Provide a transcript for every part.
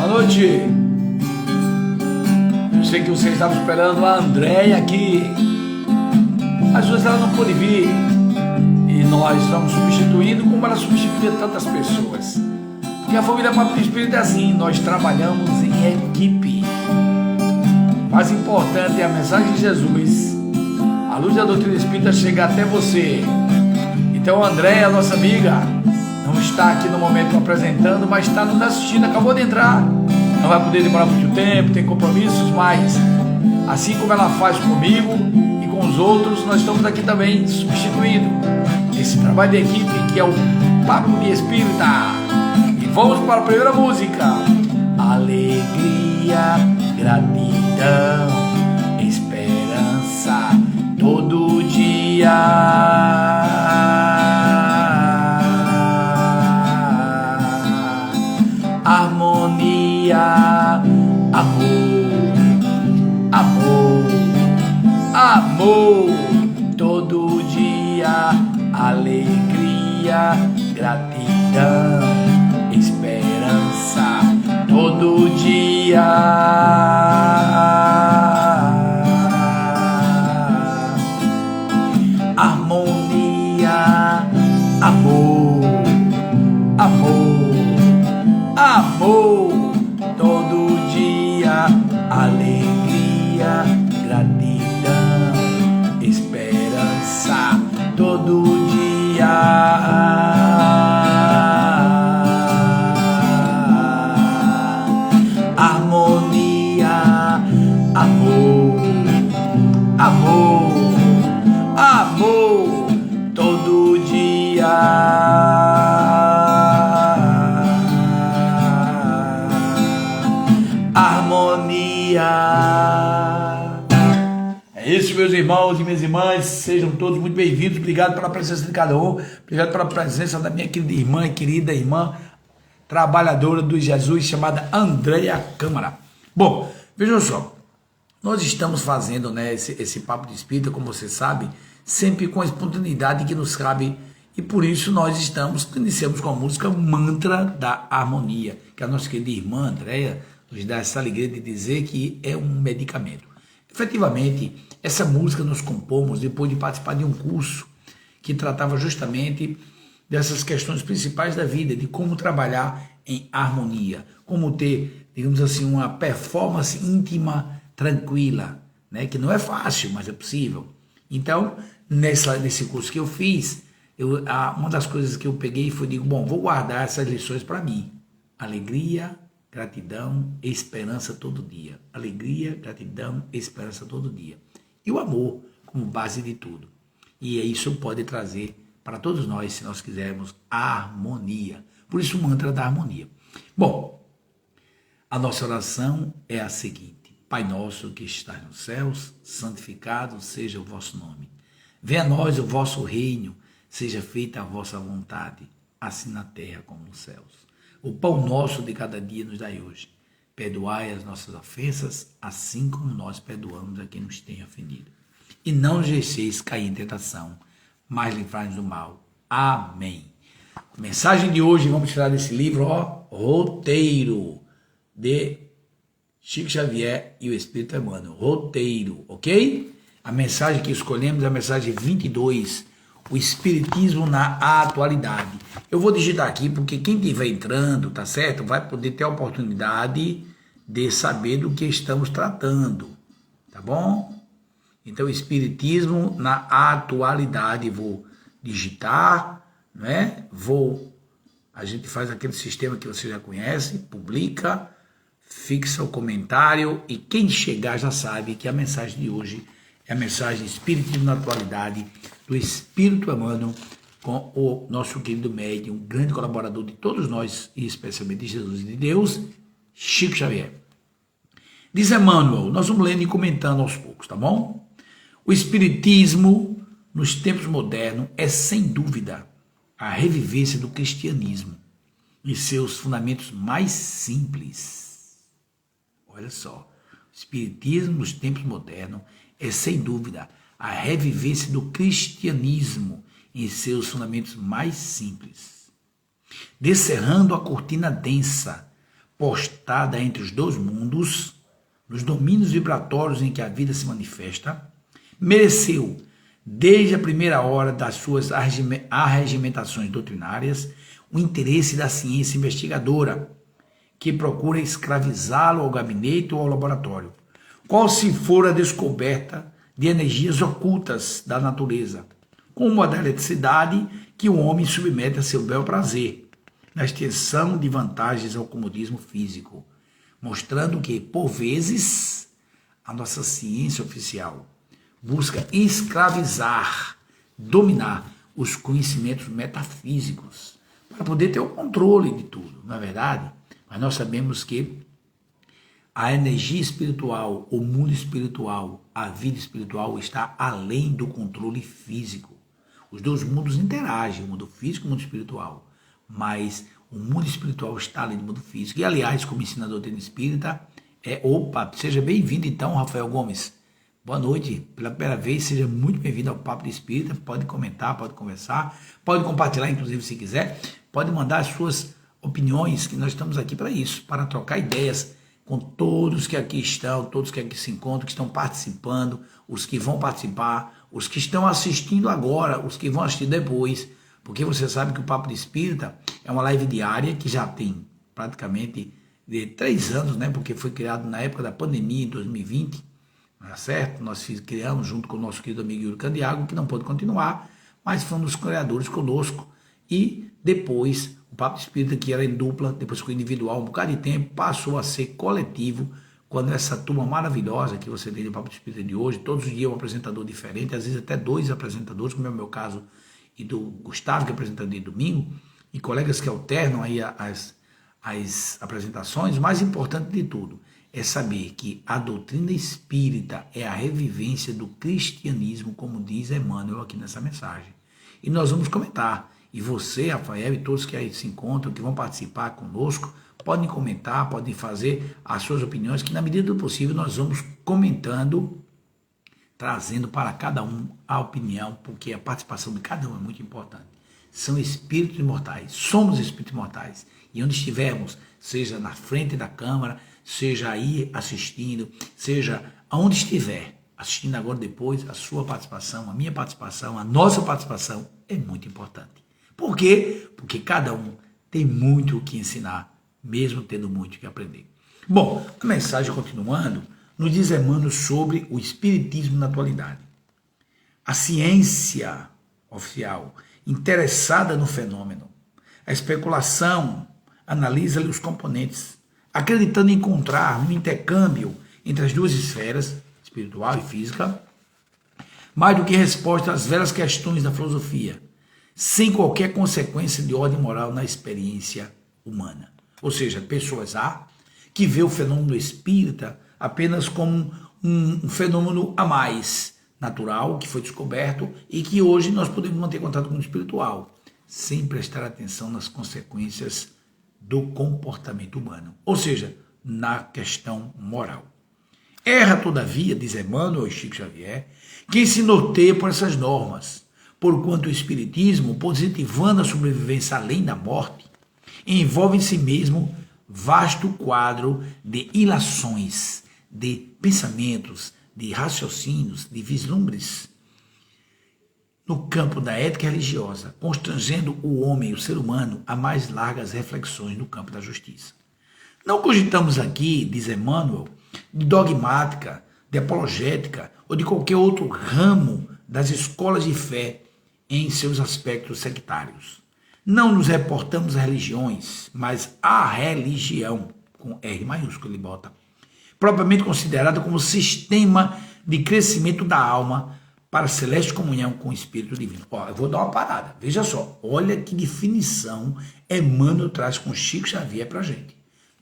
Boa noite. Eu sei que vocês estavam esperando a Andréia aqui, mas às vezes ela não pôde vir. E nós estamos substituindo como ela substituía tantas pessoas. Porque a família Papo do Espírito é assim, nós trabalhamos em equipe. O mais importante é a mensagem de Jesus. A luz da doutrina espírita chega até você. Então a Andréia, nossa amiga, não está aqui no momento apresentando, mas está nos assistindo, acabou de entrar. Não vai poder demorar muito tempo, tem compromissos, mas assim como ela faz comigo e com os outros, nós estamos aqui também substituindo esse trabalho de equipe que é o Papo de Espírita. E vamos para a primeira música. Alegria, gratidão, esperança, todo dia. Harmonia, amor, amor, amor, todo dia, alegria, gratidão, esperança, todo dia. Harmonia, amor, amor, amor, todo dia, alegria, gratidão, esperança, todo dia. Harmonia, amor, amor, amor, todo dia. É isso, meus irmãos e minhas irmãs, sejam todos muito bem-vindos. Obrigado pela presença de cada um, obrigado pela presença da minha querida irmã trabalhadora do Jesus, chamada Andréia Câmara. Bom, vejam só, nós estamos fazendo, né, esse Papo de Espírita, como você sabe, sempre com a espontaneidade que nos cabe, e por isso nós iniciamos com a música Mantra da Harmonia, que a nossa querida irmã Andréia nos dá essa alegria de dizer que é um medicamento. Efetivamente, essa música nós compomos depois de participar de um curso que tratava justamente dessas questões principais da vida, de como trabalhar em harmonia, como ter, digamos assim, uma performance íntima tranquila, né? Que não é fácil, mas é possível. Então, nesse curso que eu fiz, uma das coisas que eu peguei foi, bom, vou guardar essas lições para mim. Alegria, gratidão, esperança todo dia. Alegria, gratidão, esperança todo dia. E o amor como base de tudo. E isso pode trazer para todos nós, se nós quisermos, harmonia. Por isso o mantra da harmonia. Bom, a nossa oração é a seguinte: Pai nosso que estás nos céus, santificado seja o vosso nome. Venha a nós o vosso reino, seja feita a vossa vontade, assim na terra como nos céus. O pão nosso de cada dia nos dai hoje. Perdoai as nossas ofensas, assim como nós perdoamos a quem nos tem ofendido. E não nos deixeis cair em tentação, mas livrai-nos do mal. Amém. A mensagem de hoje, vamos tirar desse livro, Roteiro, de Chico Xavier e o Espírito Emmanuel. Roteiro, ok? A mensagem que escolhemos é a mensagem 22, o Espiritismo na atualidade. Eu vou digitar aqui porque quem estiver entrando, tá certo, vai poder ter a oportunidade de saber do que estamos tratando, tá bom? Então, Espiritismo na atualidade, vou digitar, né? A gente faz aquele sistema que você já conhece, publica, fixa o comentário e quem chegar já sabe que a mensagem de hoje é a mensagem Espiritismo na atualidade do Espírito Emmanuel, com o nosso querido médium, um grande colaborador de todos nós, e especialmente de Jesus e de Deus, Chico Xavier. Diz Emmanuel, nós vamos lendo e comentando aos poucos, tá bom? O Espiritismo, nos tempos modernos, é sem dúvida a revivência do cristianismo e seus fundamentos mais simples. Olha só, o Espiritismo, nos tempos modernos, é sem dúvida a revivência do cristianismo em seus fundamentos mais simples, descerrando a cortina densa postada entre os dois mundos, nos domínios vibratórios em que a vida se manifesta, mereceu, desde a primeira hora das suas arregimentações doutrinárias, o interesse da ciência investigadora, que procura escravizá-lo ao gabinete ou ao laboratório, qual se for a descoberta de energias ocultas da natureza, como a da eletricidade que o homem submete a seu bel prazer, na extensão de vantagens ao comodismo físico, mostrando que, por vezes, a nossa ciência oficial busca escravizar, dominar os conhecimentos metafísicos, para poder ter o controle de tudo, não é verdade? Mas nós sabemos que a energia espiritual, o mundo espiritual, a vida espiritual está além do controle físico. Os dois mundos interagem, o mundo físico e o mundo espiritual, mas o mundo espiritual está além do mundo físico. E, aliás, como ensina a doutrina espírita, seja bem-vindo então, Rafael Gomes. Boa noite, pela primeira vez, seja muito bem-vindo ao Papo de Espírita. Pode comentar, pode conversar, pode compartilhar, inclusive, se quiser. Pode mandar as suas opiniões, que nós estamos aqui para isso, para trocar ideias com todos que aqui estão, todos que aqui se encontram, que estão participando, os que vão participar, os que estão assistindo agora, os que vão assistir depois, porque você sabe que o Papo de Espírita é uma live diária que já tem praticamente de 3 anos, né? Porque foi criado na época da pandemia, em 2020, não é certo? Nós criamos junto com o nosso querido amigo Yuri Candiago, que não pôde continuar, mas foi um dos criadores conosco. E depois, o Papo Espírita, que era em dupla, depois ficou individual um bocado de tempo, passou a ser coletivo, quando essa turma maravilhosa que você tem do Papo Espírita de hoje, todos os dias um apresentador diferente, às vezes até 2 apresentadores, como é o meu caso, e do Gustavo, que é apresentador de domingo, e colegas que alternam aí as apresentações. O mais importante de tudo é saber que a doutrina espírita é a revivência do cristianismo, como diz Emmanuel aqui nessa mensagem. E nós vamos comentar. E você, Rafael, e todos que aí se encontram, que vão participar conosco, podem comentar, podem fazer as suas opiniões, que na medida do possível nós vamos comentando, trazendo para cada um a opinião, porque a participação de cada um é muito importante. São espíritos imortais, somos espíritos imortais. E onde estivermos, seja na frente da câmara, seja aí assistindo, seja aonde estiver, assistindo agora depois, a sua participação, a minha participação, a nossa participação é muito importante. Por quê? Porque cada um tem muito o que ensinar, mesmo tendo muito o que aprender. Bom, a mensagem continuando, nos diz Emmanuel sobre o espiritismo na atualidade. A ciência oficial, interessada no fenômeno, a especulação, analisa-lhe os componentes, acreditando encontrar no intercâmbio entre as duas esferas, espiritual e física, mais do que resposta às velhas questões da filosofia, sem qualquer consequência de ordem moral na experiência humana. Ou seja, pessoas que vê o fenômeno espírita apenas como um fenômeno a mais natural, que foi descoberto e que hoje nós podemos manter contato com o espiritual, sem prestar atenção nas consequências do comportamento humano, ou seja, na questão moral. Erra, todavia, diz Emmanuel e Chico Xavier, quem se norteia por essas normas, porquanto o espiritismo, positivando a sobrevivência além da morte, envolve em si mesmo vasto quadro de ilações, de pensamentos, de raciocínios, de vislumbres no campo da ética religiosa, constrangendo o homem, o ser humano, a mais largas reflexões no campo da justiça. Não cogitamos aqui, diz Emmanuel, de dogmática, de apologética ou de qualquer outro ramo das escolas de fé em seus aspectos sectários. Não nos reportamos a religiões, mas à religião, com R maiúsculo ele bota, propriamente considerada como sistema de crescimento da alma para a celeste comunhão com o Espírito Divino. Eu vou dar uma parada, veja só, olha que definição Emmanuel traz com Chico Xavier para a gente.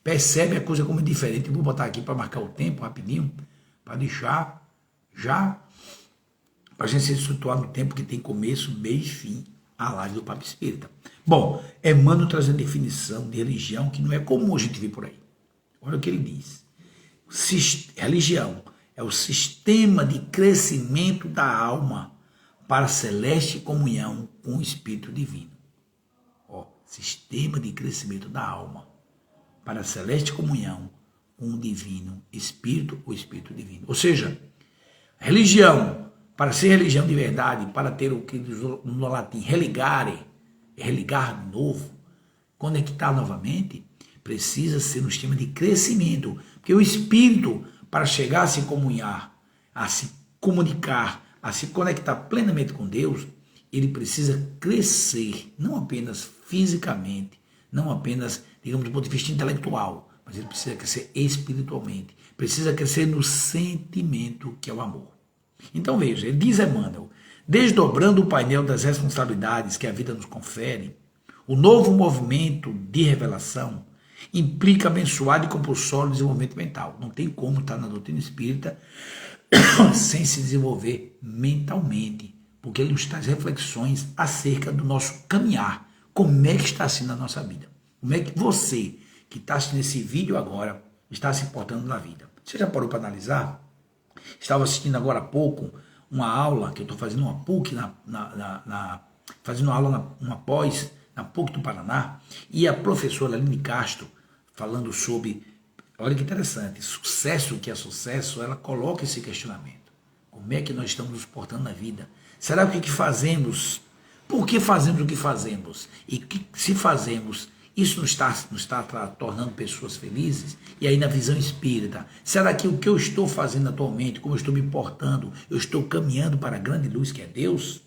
Percebe a coisa como é diferente. Eu vou botar aqui para marcar o tempo rapidinho, para deixar já, para a gente se situar no tempo que tem começo, meio e fim, a live do Papo Espírita. Bom, Emmanuel traz a definição de religião que não é comum a gente ver por aí. Olha o que ele diz. Religião é o sistema de crescimento da alma para a celeste comunhão com o Espírito Divino. Sistema de crescimento da alma para a celeste comunhão com o divino Espírito, o Espírito divino. Ou seja, religião, para ser religião de verdade, para ter o que no latim religare, religar de novo, conectar novamente, precisa ser um sistema de crescimento, porque o Espírito, para chegar a se comunhar, a se comunicar, a se conectar plenamente com Deus, ele precisa crescer, não apenas fisicamente, não apenas, digamos, do ponto de vista intelectual, mas ele precisa crescer espiritualmente, precisa crescer no sentimento que é o amor. Então veja, ele diz Emmanuel, desdobrando o painel das responsabilidades que a vida nos confere, o novo movimento de revelação implica abençoado e compulsório desenvolvimento mental. Não tem como estar na doutrina espírita sem se desenvolver mentalmente, porque ele nos traz reflexões acerca do nosso caminhar. Como é que está sendo a nossa vida? Como é que você, que está assistindo esse vídeo agora, está se portando na vida? Você já parou para analisar? Estava assistindo agora há pouco uma aula, que eu estou fazendo uma PUC, fazendo aula uma pós na PUC do Paraná, e a professora Aline Castro, falando sobre, olha que interessante, sucesso que é sucesso, ela coloca esse questionamento. Como é que nós estamos nos portando na vida? Será que o que fazemos, por que fazemos o que fazemos? E que, se fazemos, isso nos está tornando pessoas felizes? E aí na visão espírita, será que o que eu estou fazendo atualmente, como eu estou me portando, eu estou caminhando para a grande luz que é Deus?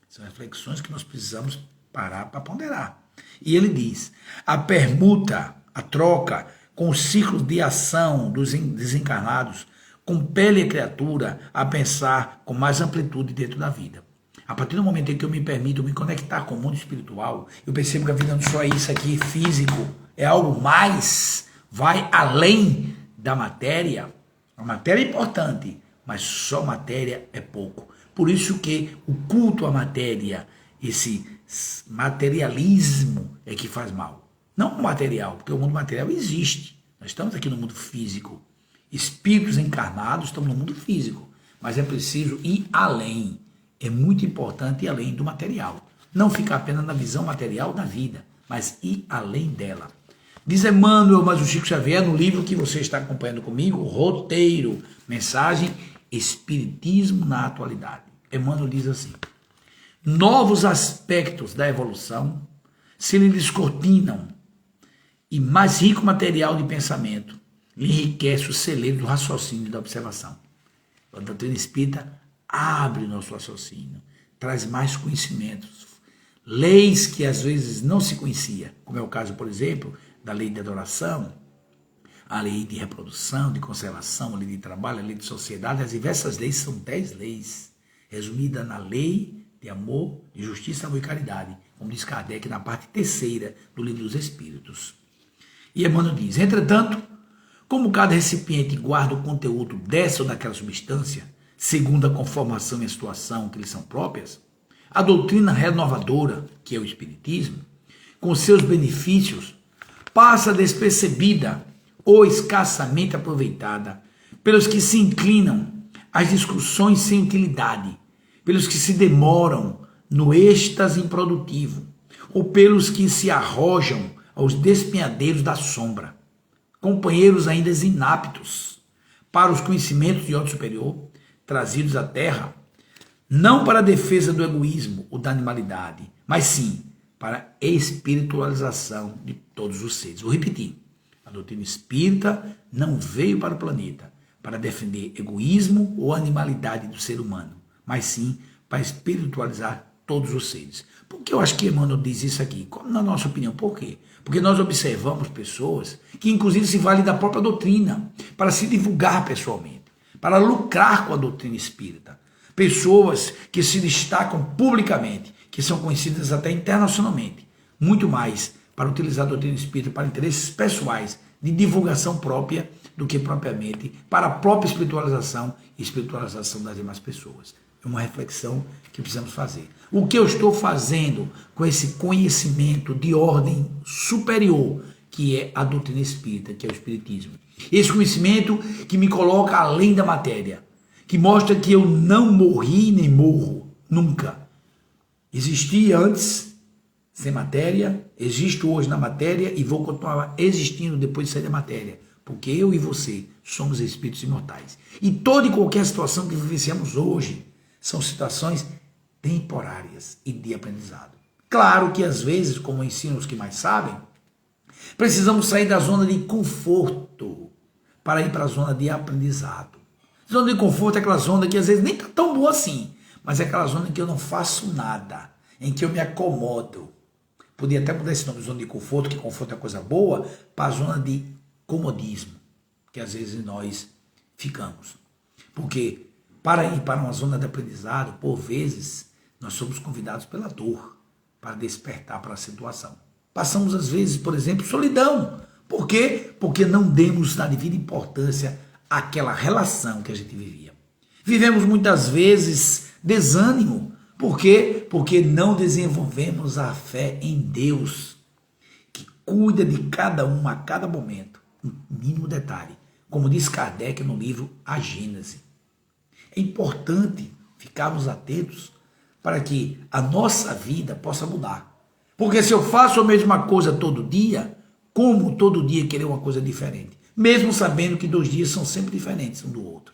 São reflexões que nós precisamos parar para ponderar. E ele diz, a permuta, a troca com o ciclo de ação dos desencarnados compele a criatura a pensar com mais amplitude dentro da vida. A partir do momento em que eu me permito me conectar com o mundo espiritual, eu percebo que a vida não só é isso aqui físico, é algo mais, vai além da matéria. A matéria é importante, mas só matéria é pouco. Por isso que o culto à matéria, esse materialismo é que faz mal. Não o material, porque o mundo material existe. Nós estamos aqui no mundo físico. Espíritos encarnados estão no mundo físico. Mas é preciso ir além. É muito importante ir além do material. Não ficar apenas na visão material da vida, mas ir além dela. Diz Emmanuel, mas o Chico Xavier, no livro que você está acompanhando comigo, Roteiro, mensagem, Espiritismo na Atualidade. Emmanuel diz assim, novos aspectos da evolução se lhe descortinam e mais rico material de pensamento lhe enriquece o celeiro do raciocínio e da observação. A doutrina espírita abre o nosso raciocínio, traz mais conhecimentos, leis que às vezes não se conhecia, como é o caso, por exemplo, da lei de adoração, a lei de reprodução, de conservação, a lei de trabalho, a lei de sociedade. As diversas leis são 10 leis, resumidas na lei de amor, de justiça, amor e caridade, como diz Kardec na parte 3ª do Livro dos Espíritos. E Emmanuel diz, entretanto, como cada recipiente guarda o conteúdo dessa ou daquela substância, segundo a conformação e a situação que lhe são próprias, a doutrina renovadora, que é o Espiritismo, com seus benefícios, passa despercebida ou escassamente aproveitada pelos que se inclinam às discussões sem utilidade, pelos que se demoram no êxtase improdutivo, ou pelos que se arrojam aos despenhadeiros da sombra, companheiros ainda inaptos para os conhecimentos de ordem superior, trazidos à Terra, não para a defesa do egoísmo ou da animalidade, mas sim para a espiritualização de todos os seres. Vou repetir, a doutrina espírita não veio para o planeta para defender egoísmo ou animalidade do ser humano, mas sim para espiritualizar todos os seres. Por que eu acho que Emmanuel diz isso aqui? Como na nossa opinião, por quê? Porque nós observamos pessoas que inclusive se valem da própria doutrina para se divulgar pessoalmente, para lucrar com a doutrina espírita. Pessoas que se destacam publicamente, que são conhecidas até internacionalmente, muito mais para utilizar a doutrina espírita para interesses pessoais de divulgação própria do que propriamente para a própria espiritualização e espiritualização das demais pessoas. É uma reflexão que precisamos fazer. O que eu estou fazendo com esse conhecimento de ordem superior, que é a doutrina espírita, que é o Espiritismo? Esse conhecimento que me coloca além da matéria, que mostra que eu não morri nem morro, nunca. Existi antes, sem matéria, existo hoje na matéria e vou continuar existindo depois de sair da matéria, porque eu e você somos espíritos imortais. E toda e qualquer situação que vivenciamos hoje são situações temporárias e de aprendizado. Claro que às vezes, como ensinam os que mais sabem, precisamos sair da zona de conforto para ir para a zona de aprendizado. Zona de conforto é aquela zona que às vezes nem está tão boa assim, mas é aquela zona em que eu não faço nada, em que eu me acomodo. Podia até mudar esse nome, zona de conforto, que conforto é coisa boa, para a zona de comodismo, que às vezes nós ficamos. Porque para ir para uma zona de aprendizado, por vezes, nós somos convidados pela dor para despertar para a situação. Passamos às vezes, por exemplo, solidão. Por quê? Porque não demos a devida importância àquela relação que a gente vivia. Vivemos muitas vezes desânimo. Por quê? Porque não desenvolvemos a fé em Deus, que cuida de cada um a cada momento, um mínimo detalhe. Como diz Kardec no livro A Gênese. É importante ficarmos atentos para que a nossa vida possa mudar. Porque se eu faço a mesma coisa todo dia, como todo dia querer uma coisa diferente? Mesmo sabendo que 2 dias são sempre diferentes um do outro.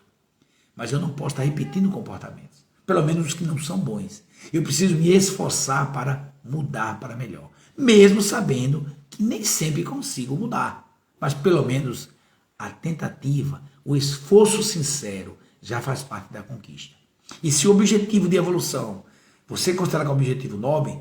Mas eu não posso estar repetindo comportamentos. Pelo menos os que não são bons. Eu preciso me esforçar para mudar para melhor. Mesmo sabendo que nem sempre consigo mudar. Mas pelo menos a tentativa, o esforço sincero já faz parte da conquista. E se o objetivo de evolução você considera como objetivo nobre,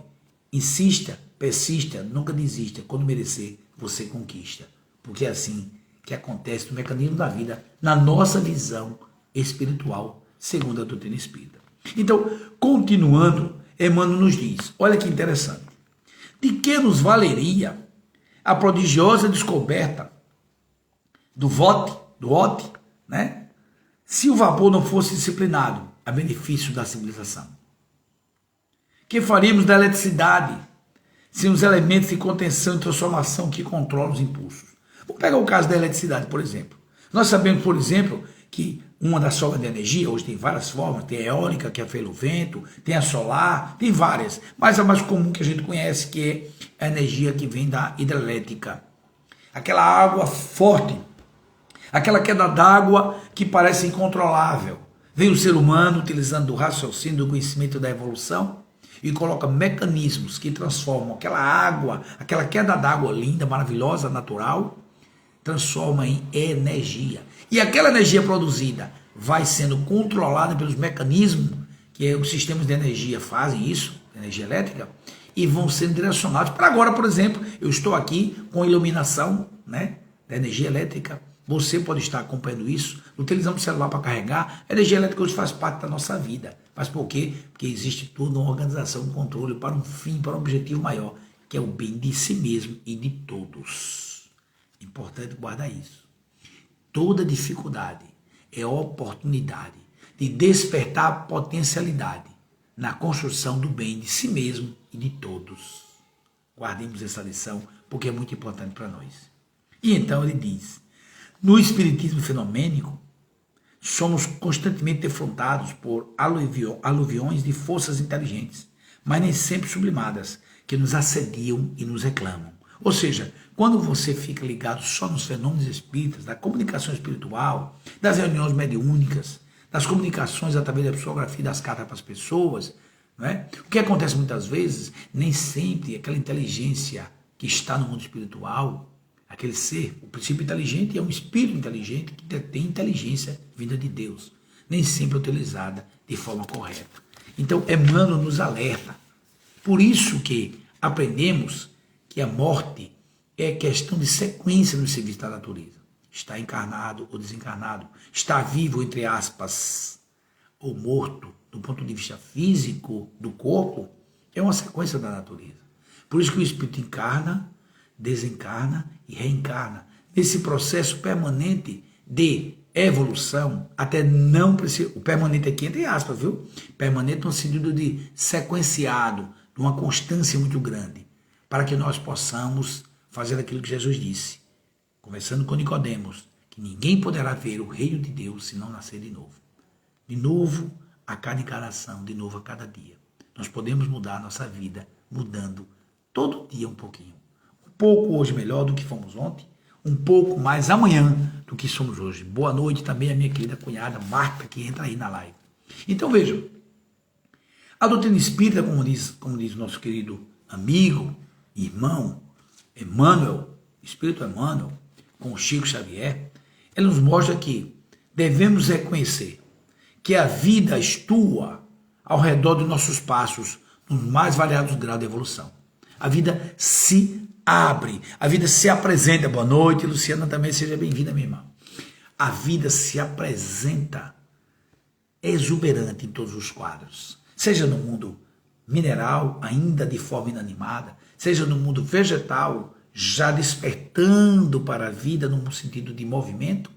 insista, persista, nunca desista. Quando merecer, você conquista. Porque é assim que acontece no mecanismo da vida, na nossa visão espiritual, segundo a doutrina espírita. Então, continuando, Emmanuel nos diz, olha que interessante, de que nos valeria a prodigiosa descoberta do Vote, né? Se o vapor não fosse disciplinado a benefício da civilização? Que faríamos da eletricidade sem os elementos de contenção e transformação que controlam os impulsos? Vamos pegar o caso da eletricidade, por exemplo. Nós sabemos, por exemplo, que uma das formas de energia, hoje tem várias formas, tem a eólica, que é pelo vento, tem a solar, tem várias, mas a mais comum que a gente conhece, que é a energia que vem da hidrelétrica. Aquela água forte, aquela queda d'água que parece incontrolável. Vem o ser humano utilizando o raciocínio, do conhecimento da evolução, e coloca mecanismos que transformam aquela água, aquela queda d'água linda, maravilhosa, natural, transforma em energia. E aquela energia produzida vai sendo controlada pelos mecanismos que os sistemas de energia fazem isso, energia elétrica, e vão sendo direcionados. Para agora, por exemplo, eu estou aqui com iluminação, né, da energia elétrica. Você pode estar acompanhando isso, utilizando o celular para carregar. A energia elétrica hoje faz parte da nossa vida. Mas por quê? Porque existe toda uma organização, um controle para um fim, para um objetivo maior, que é o bem de si mesmo e de todos. Importante guardar isso. Toda dificuldade é oportunidade de despertar a potencialidade na construção do bem de si mesmo e de todos. Guardemos essa lição, porque é muito importante para nós. E então ele diz, no espiritismo fenomênico, somos constantemente defrontados por aluviões de forças inteligentes, mas nem sempre sublimadas, que nos assediam e nos reclamam. Ou seja, quando você fica ligado só nos fenômenos espíritas, da comunicação espiritual, das reuniões mediúnicas, das comunicações através da psicografia, das cartas para as pessoas, não é? O que acontece muitas vezes, nem sempre aquela inteligência que está no mundo espiritual, aquele ser, o princípio inteligente é um espírito inteligente que tem inteligência vinda de Deus, nem sempre utilizada de forma correta. Então, Emmanuel nos alerta. Por isso que aprendemos que a morte é questão de sequência no serviço da natureza. Está encarnado ou desencarnado, está vivo, entre aspas, ou morto, do ponto de vista físico do corpo, é uma sequência da natureza. Por isso que o espírito encarna, desencarna e reencarna. Nesse processo permanente de evolução, até não precisa, o permanente aqui entre aspas, viu? Permanente no sentido de sequenciado, de uma constância muito grande, para que nós possamos fazer aquilo que Jesus disse, conversando com Nicodemos, que ninguém poderá ver o reino de Deus se não nascer de novo. De novo a cada encarnação, de novo a cada dia. Nós podemos mudar a nossa vida, mudando Todo dia um pouquinho. Um pouco hoje melhor do que fomos ontem, um pouco mais amanhã do que somos hoje. Boa noite também a minha querida cunhada Marta, que entra aí na live. Então vejam, a doutrina espírita, como diz o nosso querido amigo, irmão, Emmanuel, Espírito Emmanuel, com o Chico Xavier, ele nos mostra que devemos reconhecer que a vida estua ao redor dos nossos passos, nos mais variados graus de evolução. A vida se abre, a vida se apresenta. Boa noite, Luciana, também seja bem-vinda, minha irmã. A vida se apresenta exuberante em todos os quadros, seja no mundo mineral, ainda de forma inanimada, seja no mundo vegetal, já despertando para a vida no sentido de movimento,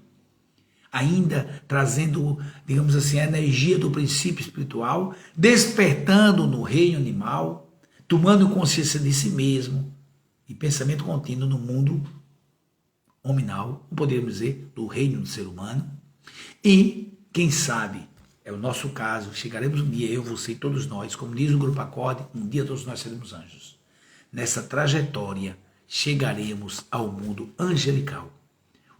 ainda trazendo, digamos assim, a energia do princípio espiritual, despertando no reino animal, tomando consciência de si mesmo, e pensamento contínuo no mundo hominal, podemos dizer, do reino do ser humano. E, quem sabe, é o nosso caso, chegaremos um dia, eu, você e todos nós, como diz o Grupo Acorde, um dia todos nós seremos anjos. Nessa trajetória, chegaremos ao mundo angelical.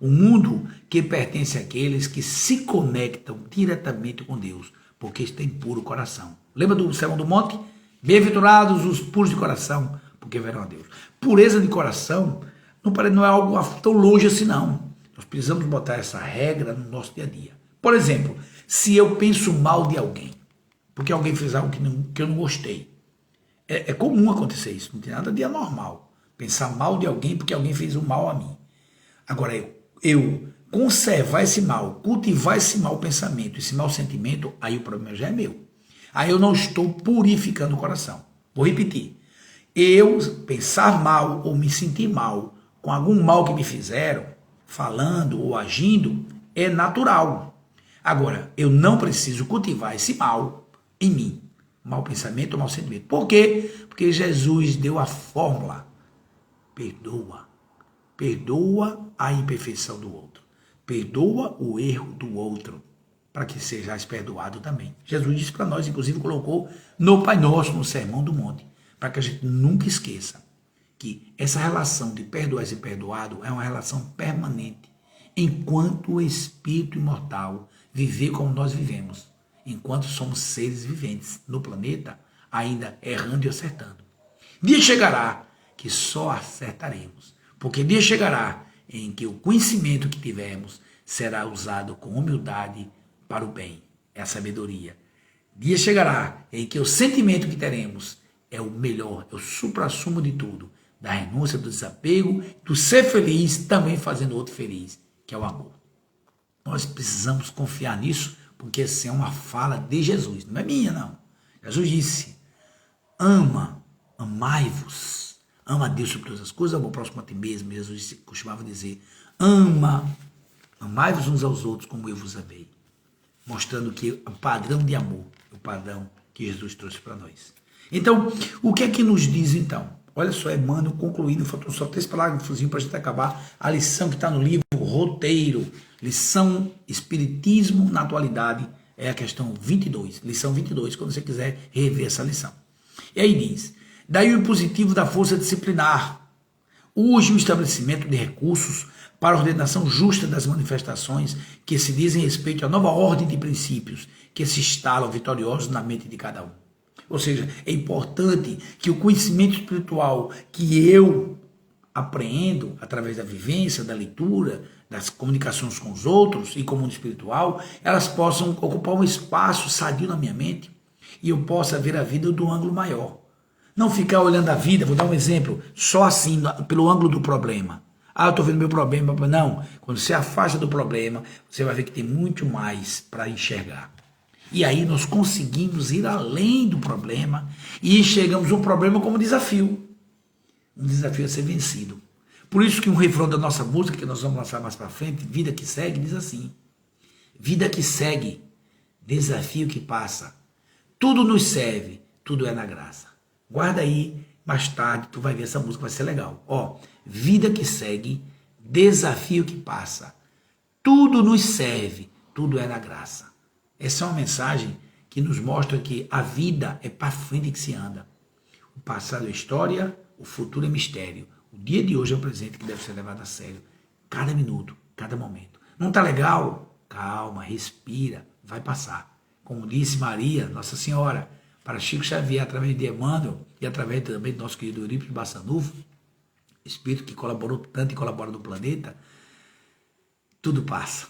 Um mundo que pertence àqueles que se conectam diretamente com Deus, porque têm puro coração. Lembra do Sermão do Monte? Bem-aventurados os puros de coração, porque verão a Deus. Pureza de coração não é algo tão longe assim, não. Nós precisamos botar essa regra no nosso dia a dia. Por exemplo, se eu penso mal de alguém, porque alguém fez algo que eu não gostei, é comum acontecer isso, não tem nada de anormal. Pensar mal de alguém porque alguém fez um mal a mim. Agora, eu conservar esse mal, cultivar esse mau pensamento, esse mau sentimento, aí o problema já é meu. Aí eu não estou purificando o coração. Vou repetir. Eu pensar mal ou me sentir mal com algum mal que me fizeram, falando ou agindo, é natural. Agora, eu não preciso cultivar esse mal em mim. Mau pensamento ou mau sentimento. Por quê? Porque Jesus deu a fórmula. Perdoa. Perdoa a imperfeição do outro. Perdoa o erro do outro, para que sejais perdoado também. Jesus disse para nós, inclusive colocou no Pai Nosso, no Sermão do Monte, para que a gente nunca esqueça que essa relação de perdoar e ser perdoado é uma relação permanente, enquanto o espírito imortal viver como nós vivemos, enquanto somos seres viventes no planeta, ainda errando e acertando. Dia chegará que só acertaremos, porque dia chegará em que o conhecimento que tivermos será usado com humildade para o bem, é a sabedoria. Dia chegará em que o sentimento que teremos é o melhor, é o suprassumo de tudo, da renúncia, do desapego, do ser feliz, também fazendo o outro feliz, que é o amor. Nós precisamos confiar nisso, porque essa é uma fala de Jesus, não é minha, não. Jesus disse, amai-vos, ama a Deus sobre todas as coisas, ama o próximo a ti mesmo. Jesus costumava dizer, amai-vos uns aos outros como eu vos amei. Mostrando que o padrão de amor é o padrão que Jesus trouxe para nós. Então, o que é que nos diz então? Olha só, Emmanuel concluindo, faltam só 3 parágrafos para a gente acabar a lição que está no livro Roteiro, lição Espiritismo na Atualidade, é a questão 22, lição 22, quando você quiser rever essa lição. E aí diz, daí o impositivo da força disciplinar, urge o estabelecimento de recursos para a ordenação justa das manifestações que se dizem respeito à nova ordem de princípios que se instalam vitoriosos na mente de cada um. Ou seja, é importante que o conhecimento espiritual que eu apreendo através da vivência, da leitura, das comunicações com os outros e com o mundo espiritual, elas possam ocupar um espaço sadio na minha mente e eu possa ver a vida do ângulo maior. Não ficar olhando a vida, vou dar um exemplo, só assim, pelo ângulo do problema. Ah, eu estou vendo meu problema. Não, quando você afasta do problema, você vai ver que tem muito mais para enxergar. E aí nós conseguimos ir além do problema e enxergamos um problema como desafio. Um desafio a ser vencido. Por isso que um refrão da nossa música, que nós vamos lançar mais para frente, Vida que Segue, diz assim. Vida que segue, desafio que passa. Tudo nos serve, tudo é na graça. Guarda aí, mais tarde tu vai ver essa música, vai ser legal. Ó, vida que segue, desafio que passa. Tudo nos serve, tudo é na graça. Essa é uma mensagem que nos mostra que a vida é para frente que se anda. O passado é história, O futuro é mistério. O dia de hoje é um presente que deve ser levado a sério. Cada minuto, cada momento. Não tá legal? Calma, respira, vai passar. Como disse Maria, Nossa Senhora, para Chico Xavier, através de Emmanuel e através também do nosso querido Eurípides Bassanufo, espírito que colaborou tanto e colabora no planeta, tudo passa,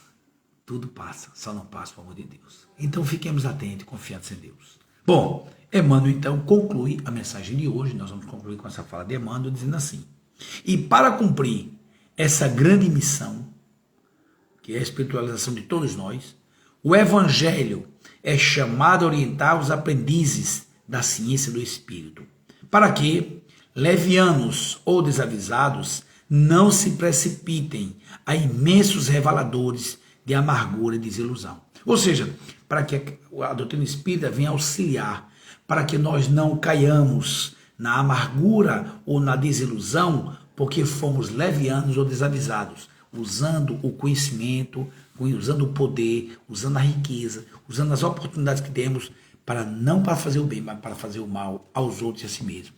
só não passa o amor de Deus. Então fiquemos atentos e confiantes em Deus. Bom, Emmanuel então conclui a mensagem de hoje, nós vamos concluir com essa fala de Emmanuel, dizendo assim: e para cumprir essa grande missão, que é a espiritualização de todos nós, o Evangelho é chamado a orientar os aprendizes da ciência do Espírito, para que, levianos ou desavisados, não se precipitem a imensos reveladores de amargura e desilusão. Ou seja, para que a doutrina espírita venha auxiliar, para que nós não caiamos na amargura ou na desilusão, porque fomos levianos ou desavisados, usando o conhecimento, usando o poder, usando a riqueza, usando as oportunidades que temos, não para fazer o bem, mas para fazer o mal aos outros e a si mesmo.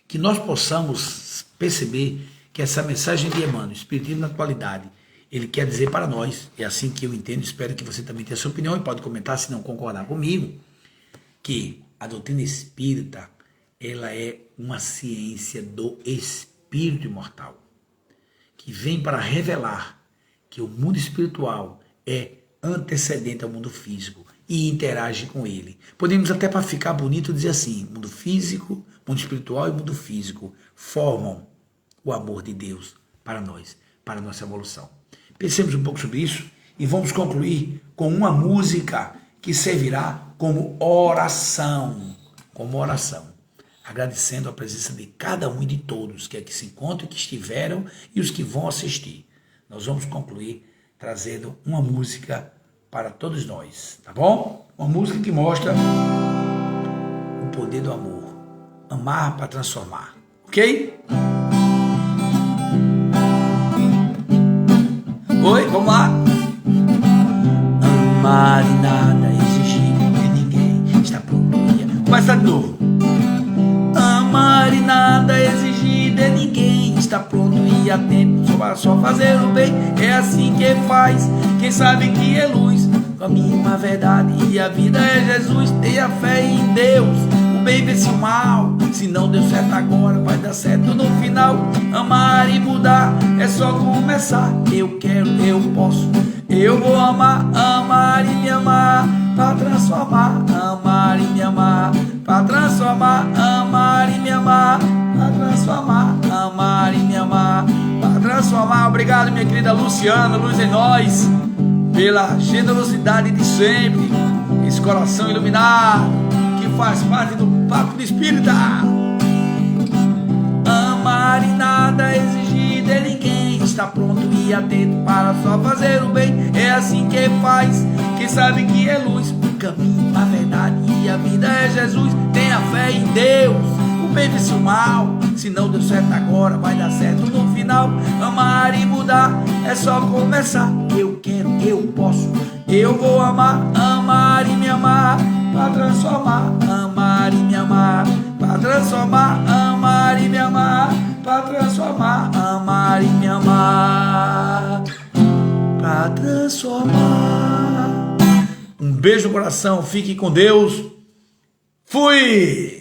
Que nós possamos perceber que essa mensagem de Emmanuel, Espiritismo na atualidade, ele quer dizer para nós, é assim que eu entendo, espero que você também tenha sua opinião e pode comentar se não concordar comigo, que a doutrina espírita, ela é uma ciência do espírito imortal, que vem para revelar que o mundo espiritual é antecedente ao mundo físico e interage com ele. Podemos até, para ficar bonito, dizer assim: mundo físico, mundo espiritual e mundo físico formam o amor de Deus para nós, para a nossa evolução. Pensemos um pouco sobre isso e vamos concluir com uma música que servirá como oração, agradecendo a presença de cada um e de todos que aqui se encontram, que estiveram e os que vão assistir. Nós vamos concluir trazendo uma música para todos nós, tá bom? Uma música que mostra o poder do amor, amar para transformar, ok? Oi, vamos lá. Amar e nada exigir de ninguém, está pronto. Começa de novo. Amar e nada exigir de ninguém, está pronto e atento só fazer o bem. É assim que faz quem sabe que é luz, caminho, a verdade e a vida é Jesus. Tenha fé em Deus, o bem vence o mal. Se não deu certo agora, vai dar certo no final. Amar e mudar é só começar. Eu quero, eu posso, eu vou amar. Amar e me amar para transformar. Amar e me amar para transformar. Amar e me amar para transformar. Amar e me amar para transformar. Obrigado, minha querida Luciana, luz em nós, pela generosidade de sempre, esse coração iluminado que faz parte do Papo de Espírita. Amar e nada exigir de ninguém, está pronto e atento para só fazer o bem. É assim que faz quem sabe que é luz, o caminho, a verdade e a vida é Jesus. Tenha fé em Deus, o bem vence o mal. Se não deu certo agora, vai dar certo no final. Amar e mudar é só começar. Eu quero, eu posso, eu vou amar. Amar e me amar para transformar. Amar e me amar para transformar. Amar e me amar para transformar. Amar e me amar para transformar. Um beijo no coração, fique com Deus. Fui!